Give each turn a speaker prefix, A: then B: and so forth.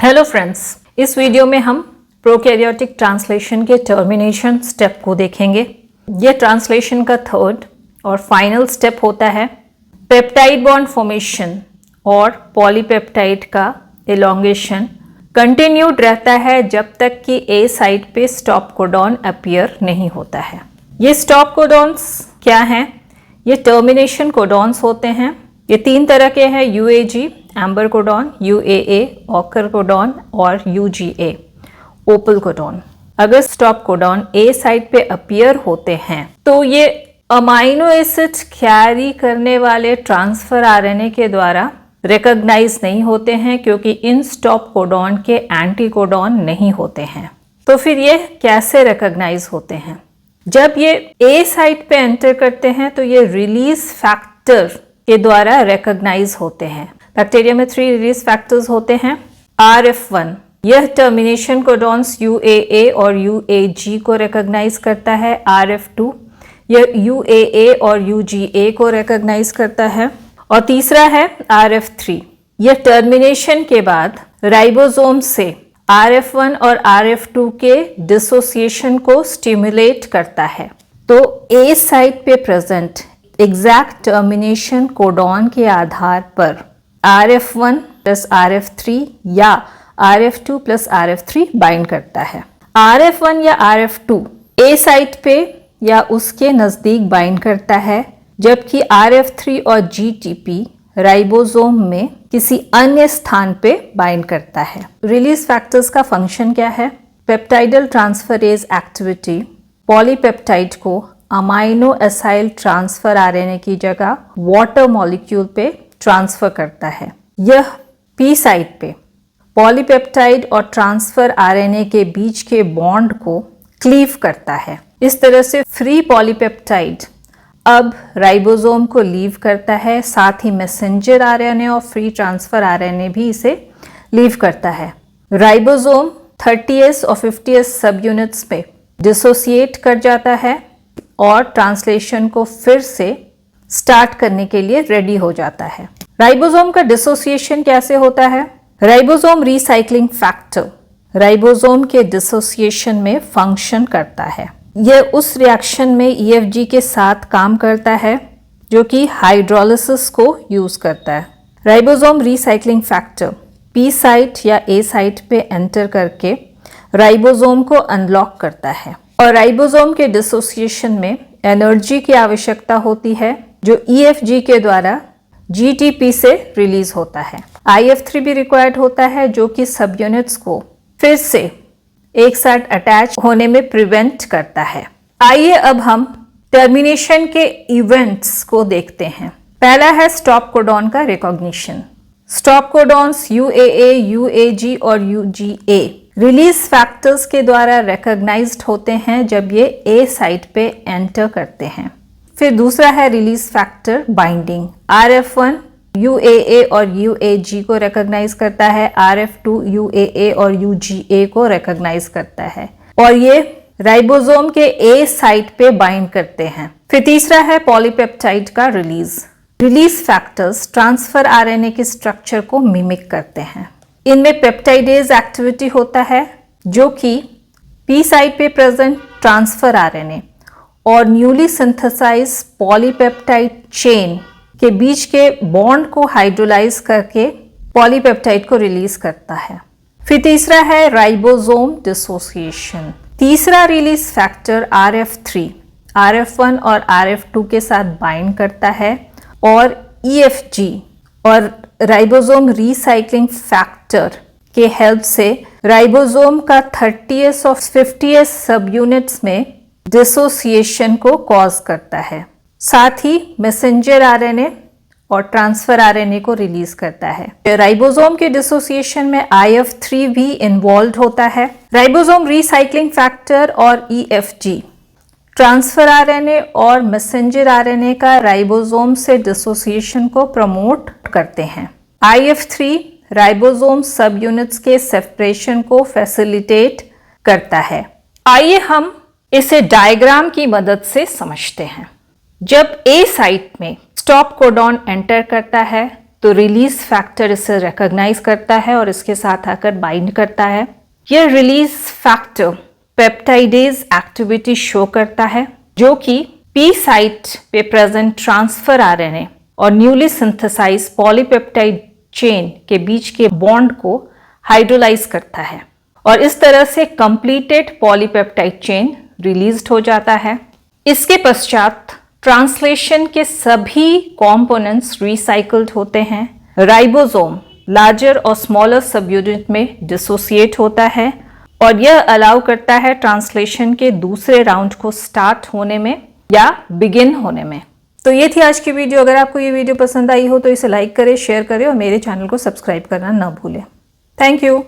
A: Hello friends, इस video में हम प्रोकैरियोटिक ट्रांसलेशन के टर्मिनेशन स्टेप को देखेंगे। यह ट्रांसलेशन का थर्ड और फाइनल स्टेप होता है। पेप्टाइड बॉन्ड फॉर्मेशन और पॉलीपेप्टाइड का एलोंगेशन कंटिन्यूड रहता है जब तक कि ए साइट पे स्टॉप कोडॉन अपीयर नहीं होता है। ये स्टॉप कोडॉन्स क्या हैं? ये टर्मिनेशन कोडॉन्स होते हैं। ये तीन तरह के हैं, यूएजी एम्बर कोडॉन, यूएए ऑकर कोडॉन और यूजीए ओपल कोडॉन। अगर स्टॉप कोडॉन ए साइट पे अपीयर होते हैं तो ये अमाइनो एसिड कैरी करने वाले ट्रांसफर आरएनए के द्वारा रिकॉग्नाइज नहीं होते हैं, क्योंकि इन स्टॉप कोडॉन के एंटी कोडॉन नहीं होते हैं। तो फिर ये कैसे रिकॉग्नाइज होते हैं? जब ये ए साइट पे एंटर करते हैं तो ये रिलीज फैक्टर के द्वारा रिकॉग्नाइज होते हैं। बैक्टीरिया में 3 रिलीज फैक्टर्स होते हैं। RF1 यह टर्मिनेशन कोडॉन्स UAA और UAG को रिकॉग्नाइज करता है। RF2 यह UAA और UGA को रिकॉग्नाइज करता है। और तीसरा है RF3, यह टर्मिनेशन के बाद राइबोसोम से RF1 और RF2 के डिसोसिएशन को स्टिमुलेट करता है। तो ए साइट पे प्रेजेंट एग्जैक्ट टर्मिनेशन कोडॉन के आधार पर RF1 प्लस RF3 या RF2 प्लस RF3 बाइंड करता है। RF1 या RF2 ए साइट पे या उसके नज़दीक बाइंड करता है, जबकि RF3 और GTP राइबोसोम में किसी अन्य स्थान पे बाइंड करता है। रिलीज फैक्टर्स का फंक्शन क्या है? पेप्टाइडल ट्रांसफरेज एक्टिविटी पॉलीपेप्टाइड को अमाइनो एसाइल ट्रांसफर आरएनए की जगह वाटर मॉलिक्यूल पे ट्रांसफर करता है। यह पी साइट पे पॉलीपेप्टाइड और ट्रांसफर आरएनए के बीच के बॉन्ड को क्लीव करता है। इस तरह से फ्री पॉलीपेप्टाइड अब राइबोसोम को लीव करता है, साथ ही मैसेंजर आरएनए और फ्री ट्रांसफर आरएनए भी इसे लीव करता है। राइबोसोम 30s और 50s सब यूनिट्स पे डिसोसिएट कर जाता है और ट्रांसलेशन को फिर से स्टार्ट करने के लिए रेडी हो जाता है। राइबोसोम का डिसोसिएशन कैसे होता है? राइबोसोम रिसाइक्लिंग फैक्टर राइबोसोम के डिसोसिएशन में फंक्शन करता है। यह उस रिएक्शन में EFG के साथ काम करता है जो कि हाइड्रोलिसिस को यूज करता है। Ribosome recycling factor P site या ए साइट पे एंटर करके राइबोसोम को अनलॉक करता है और राइबोसोम के डिसोसिएशन में एनर्जी की आवश्यकता होती है, जो EFG के द्वारा GTP से रिलीज होता है। IF3 भी रिक्वायर्ड होता है, जो कि सब यूनिट्स को फिर से एक साथ अटैच होने में प्रिवेंट करता है। आइए अब हम टर्मिनेशन के इवेंट्स को देखते हैं। पहला है स्टॉप कोडॉन का recognition. Stop codons UAA, UAG और UGA रिलीज फैक्टर्स के द्वारा रिकॉग्नाइज्ड होते हैं जब ये ए साइट पे एंटर करते हैं। फिर दूसरा है release factor binding. RF1 UAA और UAG को रिकॉग्नाइज करता है, RF2 UAA और UGA को रिकॉग्नाइज करता है और ये राइबोसोम के ए साइट पे बाइंड करते हैं। फिर तीसरा है पॉलीपेप्टाइड का release. Release factors transfer RNA के स्ट्रक्चर को मिमिक करते हैं। इनमें पेप्टाइडेज एक्टिविटी होता है, जो कि पी साइट पे प्रेजेंट ट्रांसफर आरएनए और न्यूली सिंथेसाइज पॉलीपेप्टाइड चेन के बीच के बॉन्ड को हाइड्रोलाइज करके पॉलीपेप्टाइड को रिलीज करता है। फिर तीसरा है राइबोसोम डिसोसिएशन। तीसरा रिलीज फैक्टर RF3 RF1 और RF2 के साथ बाइंड करता है और EFG और राइबोसोम रिसाइक्लिंग फैक्टर के हेल्प से राइबोसोम का 30s और 50s सब यूनिट्स में डिसोसिएशन को कॉज करता है। साथ ही मैसेंजर आरएनए और ट्रांसफर आरएनए को रिलीज करता है। राइबोसोम के डिसोसिएशन में IF3 भी इन्वॉल्व होता है। राइबोसोम रिसाइक्लिंग फैक्टर और EFG ट्रांसफर आरएनए और मैसेंजर आरएनए का राइबोसोम से डिसोसिएशन को प्रमोट करते हैं। IF3 राइबोसोम सब यूनिट्स के सेपरेशन को फैसिलिटेट करता है। आइए हम इसे डायग्राम की मदद से समझते हैं। जब ए साइट में स्टॉप कोडॉन एंटर करता है तो रिलीज फैक्टर इसे रिकॉग्नाइज करता है और इसके साथ आकर बाइंड करता है। यह release factor peptidase activity show करता है जो कि पी साइट पे प्रेजेंट ट्रांसफर आरएनए और न्यूली सिंथेसाइज पॉलीपेप्टाइड चेन के बीच के बॉन्ड को हाइड्रोलाइज करता है और इस तरह से कंप्लीटेड पॉलीपेप्टाइड चेन रिलीज्ड हो जाता है। इसके पश्चात ट्रांसलेशन के सभी कंपोनेंट्स रिसाइकल्ड होते हैं। राइबोसोम लार्जर और स्मॉलर सब यूनिट में डिसोसिएट होता है और यह अलाउ करता है ट्रांसलेशन के दूसरे राउंड को स्टार्ट होने में या बिगिन होने में। तो ये थी आज की वीडियो। अगर आपको ये वीडियो पसंद आई हो तो इसे लाइक करें, शेयर करें और मेरे चैनल को सब्सक्राइब करना ना भूलें। Thank you.